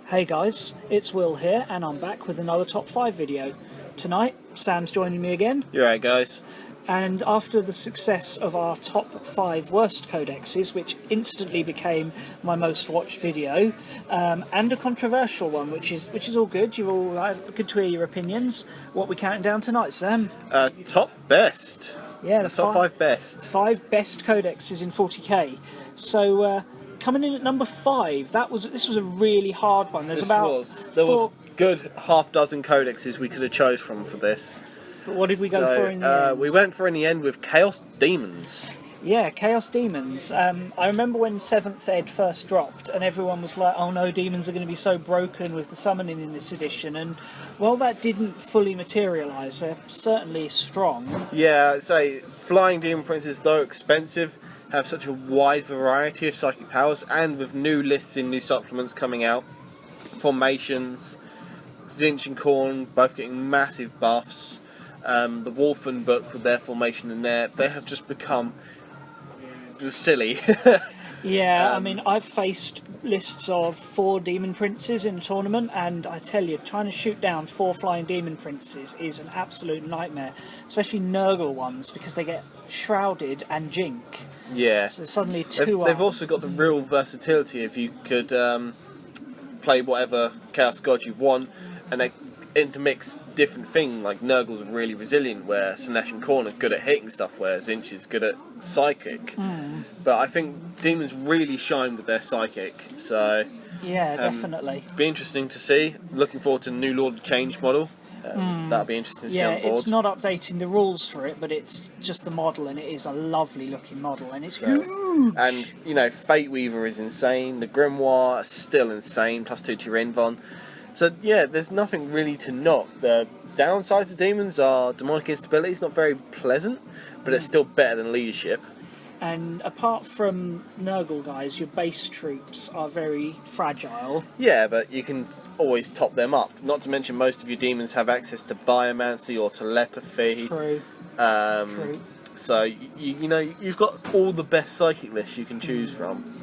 Hey guys, it's Will here, and I'm back with another top 5 video. Tonight, Sam's joining me again, You're right, guys. and after the success of our top 5 worst codexes, which instantly became my most watched video, and a controversial one, which is all good. You're all good to hear your opinions. What we counting down tonight, Sam? Top best. Yeah, the top 5 best. 5 best codexes in 40k. So. Coming in at number 5, this was a really hard one. There was a good half dozen codexes we could have chose from for this. But what did we go for in the end? We went for in the end with Chaos Demons. Yeah, Chaos Demons. I remember when 7th Ed first dropped, and everyone was like, "Oh no, demons are going to be so broken with the summoning in this edition." And while that didn't fully materialise, they're certainly strong. Yeah, I'd say Flying Demon Princes, though expensive, have such a wide variety of psychic powers, and with new lists and new supplements coming out, formations, Zinch and Khorne both getting massive buffs. The Wolfen book with their formation in there, they have just become just silly. Yeah, I mean, I've faced lists of 4 Demon Princes in a tournament, and I tell you, trying to shoot down 4 Flying Demon Princes is an absolute nightmare, especially Nurgle ones, because they get Shrouded and Jink. Yeah. So suddenly they've also got the real versatility if you could play whatever Chaos God you want, and they intermix different things. Like Nurgle's really resilient, where Sinesh and Khorne are good at hitting stuff, where Zinch is good at psychic. But I think demons really shine with their psychic, so yeah, definitely. Be interesting to see. Looking forward to the new Lord of Change model. That'll be interesting to see on board. Yeah, it's not updating the rules for it, but it's just the model, and it is a lovely looking model, and it's huge. And you know, Fate Weaver is insane. The Grimoire is still insane. +2 to your Invon. So yeah, there's nothing really to knock. The downsides of demons are demonic instability. It's not very pleasant, but it's still better than leadership. And apart from Nurgle guys, your base troops are very fragile. Yeah, but you can always top them up. Not to mention most of your demons have access to biomancy or telepathy. True. True. So you know, you've got all the best psychic lists you can choose from.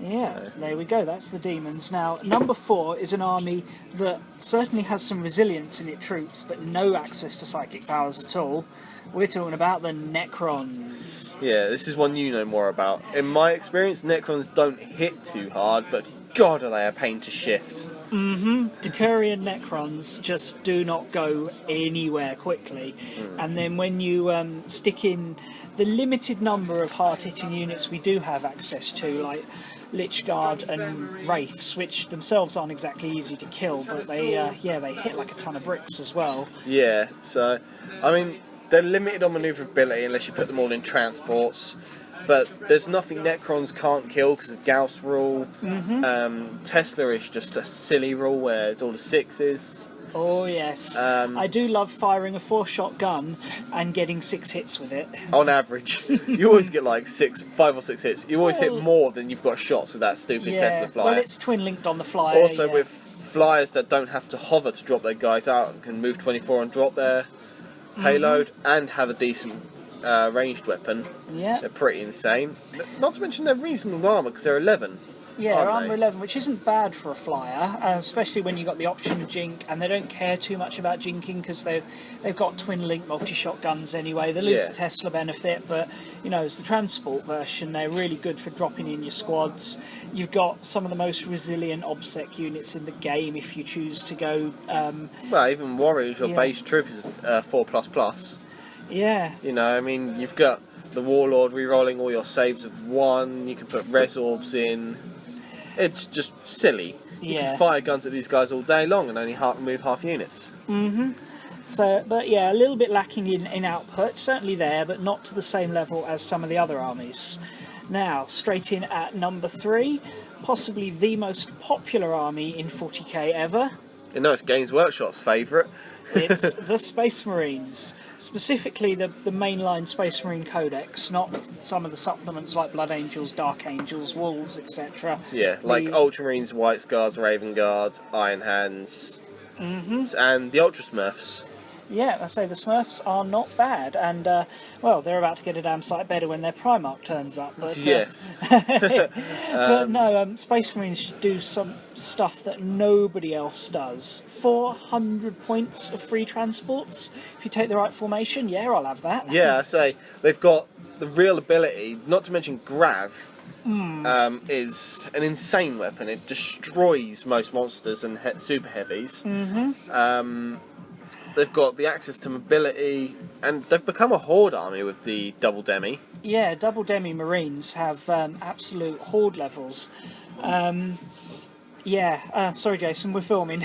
Yeah, so there we go, that's the demons. Now, number 4 is an army that certainly has some resilience in its troops, but no access to psychic powers at all. We're talking about the Necrons. Yeah, this is one you know more about. In my experience, Necrons don't hit too hard, but God are they a pain to shift. Decurion Necrons just do not go anywhere quickly. And then when you stick in the limited number of hard-hitting units we do have access to, like Lichguard and Wraiths, which themselves aren't exactly easy to kill, but they hit like a ton of bricks as well. Yeah, so I mean, they're limited on manoeuvrability unless you put them all in transports. But there's nothing Necrons can't kill because of Gauss rule. Tesla is just a silly rule where it's all the 6s. Oh yes, I do love firing a 4-shot gun and getting 6 hits with it. On average, you always get like 5 or 6 hits. You always hit more than you've got shots with that stupid Tesla flyer. Well, it's twin linked on the flyer. Also, with flyers that don't have to hover to drop their guys out and can move 24 and drop their payload and have a decent ranged weapon. Yeah, they're pretty insane. Not to mention they're reasonable armor because they're 11. Yeah, armor 11, which isn't bad for a flyer, especially when you've got the option of Jink, and they don't care too much about jinking because they've got twin-link multi-shot guns anyway. They lose the Tesla benefit, but you know, as the transport version, they're really good for dropping in your squads. You've got some of the most resilient OBSEC units in the game if you choose to go. Well, even Warriors, your base troop is 4++. Yeah. You know, I mean, you've got the Warlord re-rolling all your saves of 1. You can put res orbs in. It's just silly. You can fire guns at these guys all day long and only move half units. So, but yeah, a little bit lacking in output, certainly there, but not to the same level as some of the other armies. Now, straight in at number 3, possibly the most popular army in 40k ever. You know, it's Games Workshop's favourite. It's the Space Marines. Specifically the mainline Space Marine Codex, not some of the supplements like Blood Angels, Dark Angels, Wolves, etc. Yeah, like Ultramarines, White Scars, Raven Guard, Iron Hands, and the Ultra Smurfs. Yeah, I say the Smurfs are not bad, and well, they're about to get a damn sight better when their Primarch turns up. But Yes. but no, Space Marines do some stuff that nobody else does. 400 points of free transports if you take the right formation. Yeah, I'll have that. Yeah, I say they've got the real ability. Not to mention Grav. Is an insane weapon. It destroys most monsters and super heavies. They've got the access to mobility, and they've become a horde army with the double demi. Yeah, double demi Marines have absolute horde levels. Sorry, Jason, we're filming.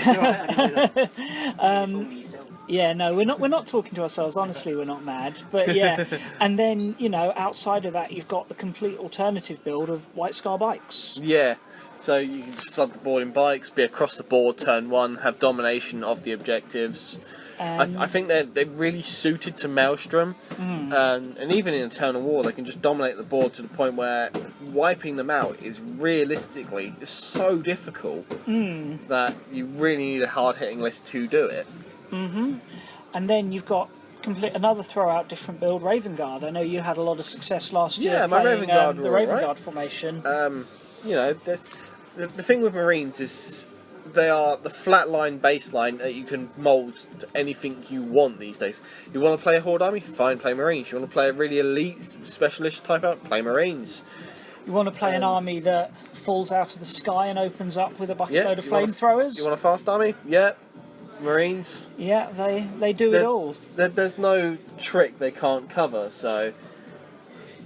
Yeah, no, we're not talking to ourselves. Honestly, we're not mad. But yeah, and then outside of that, you've got the complete alternative build of White Scar bikes. Yeah, so you can just flood the board in bikes, be across the board, turn one, have domination of the objectives. I think they're really suited to Maelstrom, and even in Eternal War, they can just dominate the board to the point where wiping them out is realistically so difficult that you really need a hard-hitting list to do it. And then you've got another throw-out different build, Raven Guard. I know you had a lot of success last year my playing Raven Guard the Raven Guard formation. The thing with Marines is they are the flatline baseline that you can mould to anything you want these days. You want to play a Horde army? Fine, play Marines. You want to play a really elite specialist type out? Play Marines. You want to play an army that falls out of the sky and opens up with a bucket load of flamethrowers? You want a fast army? Yeah. Marines. Yeah, they do it all. There's no trick they can't cover, so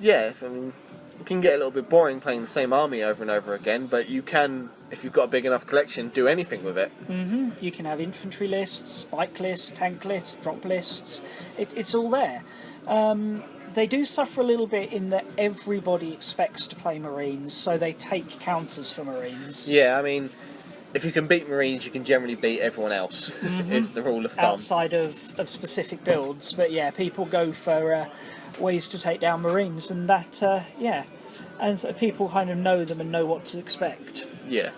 yeah, I mean, it can get a little bit boring playing the same army over and over again, but you can, if you've got a big enough collection, do anything with it. You can have infantry lists, bike lists, tank lists, drop lists. It's all there. They do suffer a little bit in that everybody expects to play Marines, so they take counters for Marines. Yeah, I mean, if you can beat Marines, you can generally beat everyone else, is the rule of thumb. Outside of specific builds, but yeah, people go for ways to take down Marines, and that, and so people kind of know them and know what to expect. Yeah.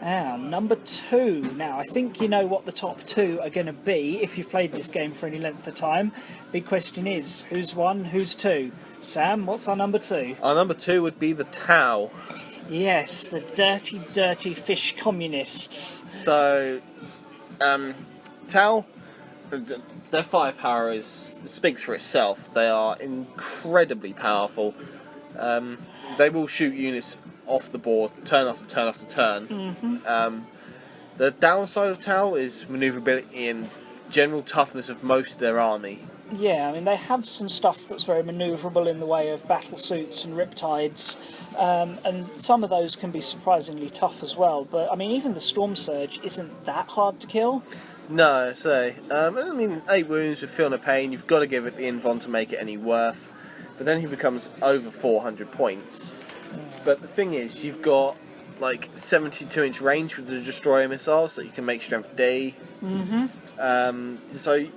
Number 2. Now, I think you know what the top 2 are going to be if you've played this game for any length of time. Big question is, who's 1, who's 2? Sam, what's our number 2? Our number 2 would be the Tau. Yes, the dirty, dirty fish communists. So, Tau, their firepower speaks for itself. They are incredibly powerful. They will shoot units off the board, turn after turn after turn. The downside of Tau is manoeuvrability and general toughness of most of their army. Yeah, I mean, they have some stuff that's very manoeuvrable in the way of battle suits and riptides, and some of those can be surprisingly tough as well. But, I mean, even the Storm Surge isn't that hard to kill. No, I mean, 8 wounds with Feel No Pain, you've got to give it the Invon to make it any worth. But then he becomes over 400 points. But the thing is, you've got like 72-inch range with the Destroyer missiles that you can make Strength D. So,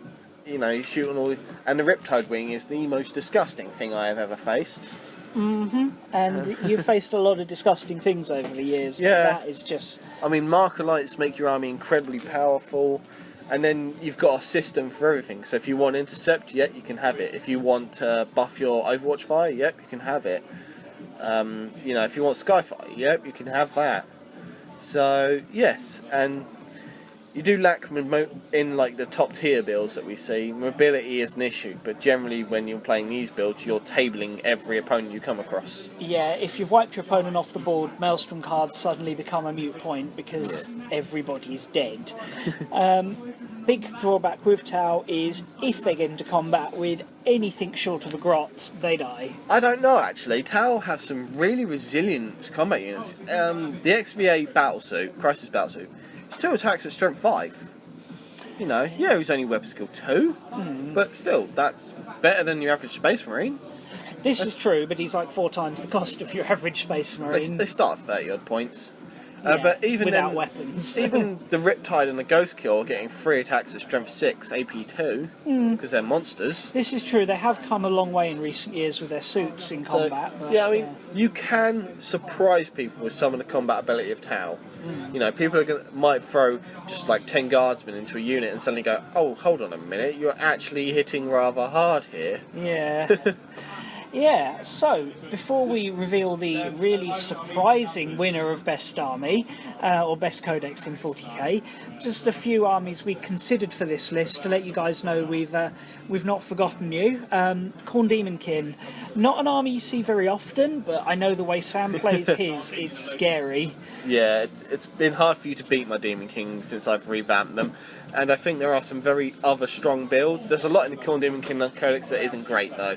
you shoot on all... And the Riptide Wing is the most disgusting thing I have ever faced. And you've faced a lot of disgusting things over the years, but that is just... I mean, Marker Lights make your army incredibly powerful, and then you've got a system for everything. So if you want Intercept, you can have it. If you want to buff your Overwatch Fire, you can have it. If you want Skyfire, you can have that. So, yes, and you do lack in like the top tier builds that we see. Mobility is an issue, but generally when you're playing these builds, you're tabling every opponent you come across. Yeah, if you've wiped your opponent off the board, Maelstrom cards suddenly become a moot point because everybody's dead. Big drawback with Tau is if they get into combat with anything short of a grot, they die. I don't know actually. Tau have some really resilient combat units. The XVA battlesuit, Crisis battlesuit, it's 2 attacks at strength 5. He's only weapon skill 2, but still, that's better than your average Space Marine. This is true, but he's like 4 times the cost of your average Space Marine. They start at 30 odd points. But even without then, weapons. even the Riptide and the Ghost Kill are getting 3 attacks at strength 6, AP 2, because they're monsters. This is true. They have come a long way in recent years with their suits in combat. But, yeah, I mean, you can surprise people with some of the combat ability of Tau. You know, people might throw just like 10 guardsmen into a unit and suddenly go, oh, hold on a minute, you're actually hitting rather hard here. Yeah. Yeah, so before we reveal the really surprising winner of Best Army, or Best Codex in 40k, just a few armies we considered for this list to let you guys know we've not forgotten you. Khorne Demonkin, not an army you see very often, but I know the way Sam plays his is scary. Yeah, it's been hard for you to beat my Demon King since I've revamped them. And I think there are some very other strong builds. There's a lot in the Khorne Demonkin Codex that isn't great though.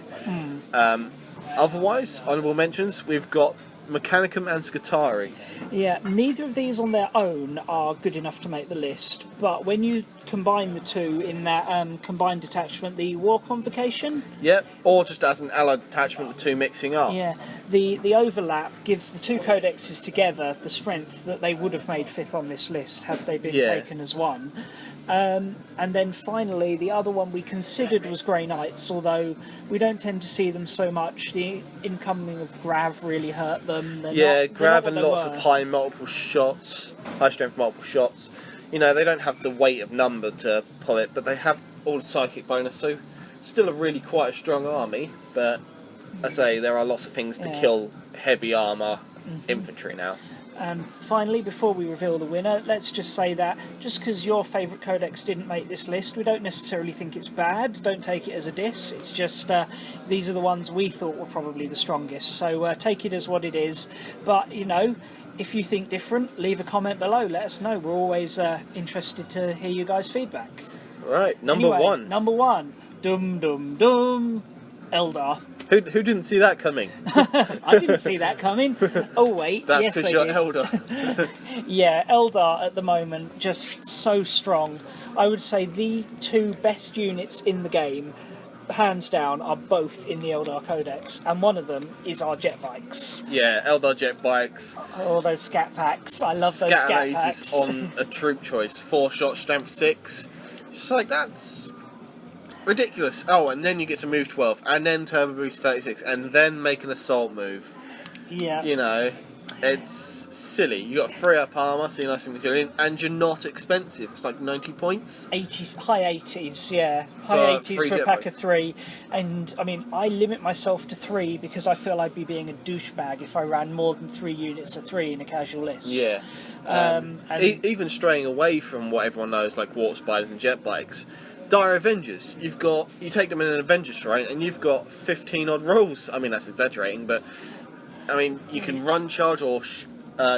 Otherwise, honourable mentions, we've got Mechanicum and Scutari. Yeah, neither of these on their own are good enough to make the list, but when you combine the two in that combined attachment, the War Convocation... Yep, or just as an allied attachment, the two mixing up. Yeah, the overlap gives the two codexes together the strength that they would have made 5th on this list had they been taken as one. And then finally, the other one we considered was Grey Knights, although we don't tend to see them so much. The incoming of Grav really hurt them. Grav and lots of high strength multiple shots. You know, they don't have the weight of number to pull it, but they have all the psychic bonus, so still a really quite a strong army, but I say there are lots of things to kill heavy armour infantry now. And finally, before we reveal the winner, let's just say that just because your favourite codex didn't make this list, we don't necessarily think it's bad. Don't take it as a diss. It's just these are the ones we thought were probably the strongest. So take it as what it is. But, you know, if you think different, leave a comment below. Let us know. We're always interested to hear you guys' feedback. Right, number one. Number one. Dum dum dum. Eldar. Who didn't see that coming? I didn't see that coming. Oh wait, that's yes because I you're did. Eldar. Yeah, Eldar at the moment just so strong. I would say the two best units in the game, hands down, are both in the Eldar Codex, and one of them is our jet bikes. Yeah, Eldar jet bikes. All those scat packs. I love those scat packs. On a troop choice, 4 shot, strength 6. It's like that's ridiculous. Oh, and then you get to move 12, and then turbo boost 36, and then make an assault move. Yeah. You know, it's silly. You got 3 up armor, so you're nice and resilient, and you're not expensive. It's like 90 points. 80s, high 80s, yeah. High 80s for a pack of 3. And, I mean, I limit myself to 3 because I feel I'd be being a douchebag if I ran more than 3 units of 3 in a casual list. Yeah. Even straying away from what everyone knows, like warp spiders and jet bikes, Dire Avengers, you take them in an Avengers terrain and you've got 15 odd rolls. I mean, that's exaggerating, but I mean, you can run, charge, or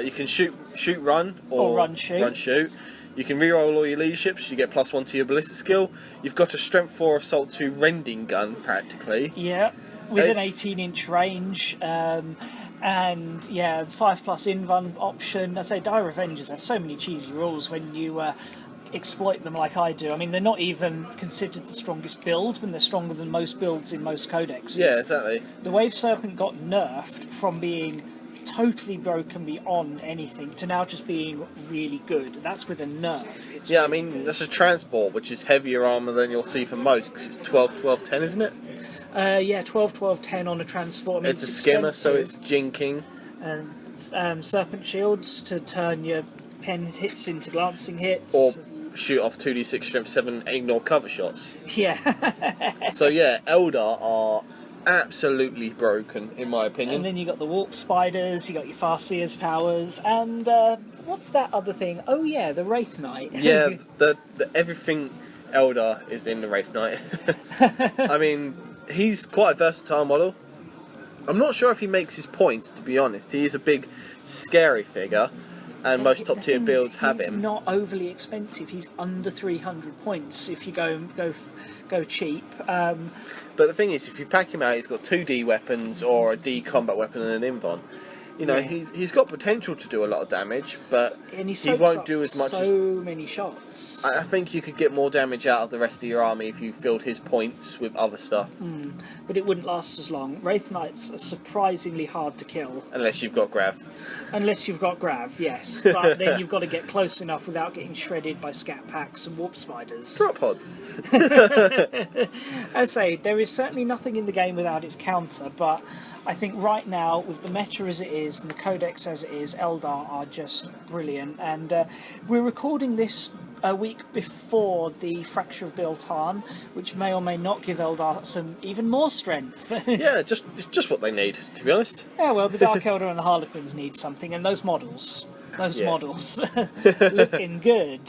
you can shoot, run, or run, shoot. You can reroll all your leaderships. You get +1 to your ballistic skill. You've got a strength 4 assault 2 rending gun practically. Yeah, with an 18-inch range. And yeah, 5+ invuln option. I say Dire Avengers have so many cheesy rules when you exploit them like I do. I mean, they're not even considered the strongest build when they're stronger than most builds in most codexes. Yeah, exactly. The Wave Serpent got nerfed from being totally broken beyond anything to now just being really good. That's with a nerf. It's yeah, really I mean, good. that's a transport, which is heavier armour than you'll see for most, because it's 12, 12, 10, isn't it? Yeah, 12, 12, 10 on a transport. I mean, it's a skimmer, so it's jinking. And Serpent Shields to turn your pen hits into glancing hits. Or shoot off 2d6 strength 7 ignore cover shots. Yeah. So yeah, Eldar are absolutely broken in my opinion. And then you got the warp spiders, you got your Farseer's powers, and what's that other thing? Oh yeah, the Wraith Knight. Yeah, the everything Eldar is in the Wraith Knight. I mean, he's quite a versatile model. I'm not sure if he makes his points, to be honest. He is a big, scary figure, and most top tier builds have him. He's not overly expensive. He's under 300 points if you go cheap. But the thing is, if you pack him out, he's got 2 D weapons or a D combat weapon and an invuln. You know, Yeah. he's got potential to do a lot of damage, but And he he won't up do as much so as... many shots. I think you could get more damage out of the rest of your army if you filled his points with other stuff. But it wouldn't last as long. Wraith Knights are surprisingly hard to kill. Unless you've got Grav. Unless you've got Grav, yes. But then you've got to get close enough without getting shredded by scat packs and warp spiders. Drop pods. I'd say there is certainly nothing in the game without its counter, but I think right now, with the meta as it is and the Codex as it is, Eldar are just brilliant. And we're recording this a week before the Fracture of Biltan, which may or may not give Eldar some even more strength. Yeah, it's just what they need, to be honest. Yeah, well, the Dark Eldar and the Harlequins need something, and those models. Looking good.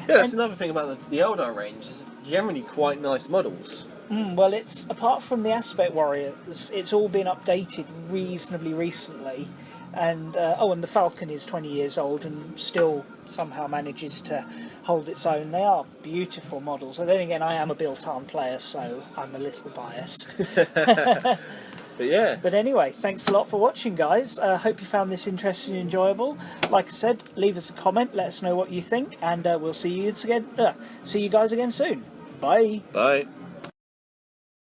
Yeah, that's another thing about the Eldar range, is generally quite nice models. Well, it's apart from the Aspect Warriors, it's all been updated reasonably recently, and and the Falcon is 20 years old and still somehow manages to hold its own. They are beautiful models. But then again, I am a built-on player, so I'm a little biased. But yeah. But anyway, thanks a lot for watching, guys. Hope you found this interesting and enjoyable. Like I said, leave us a comment, let us know what you think, and we'll see you guys again soon. Bye. Bye.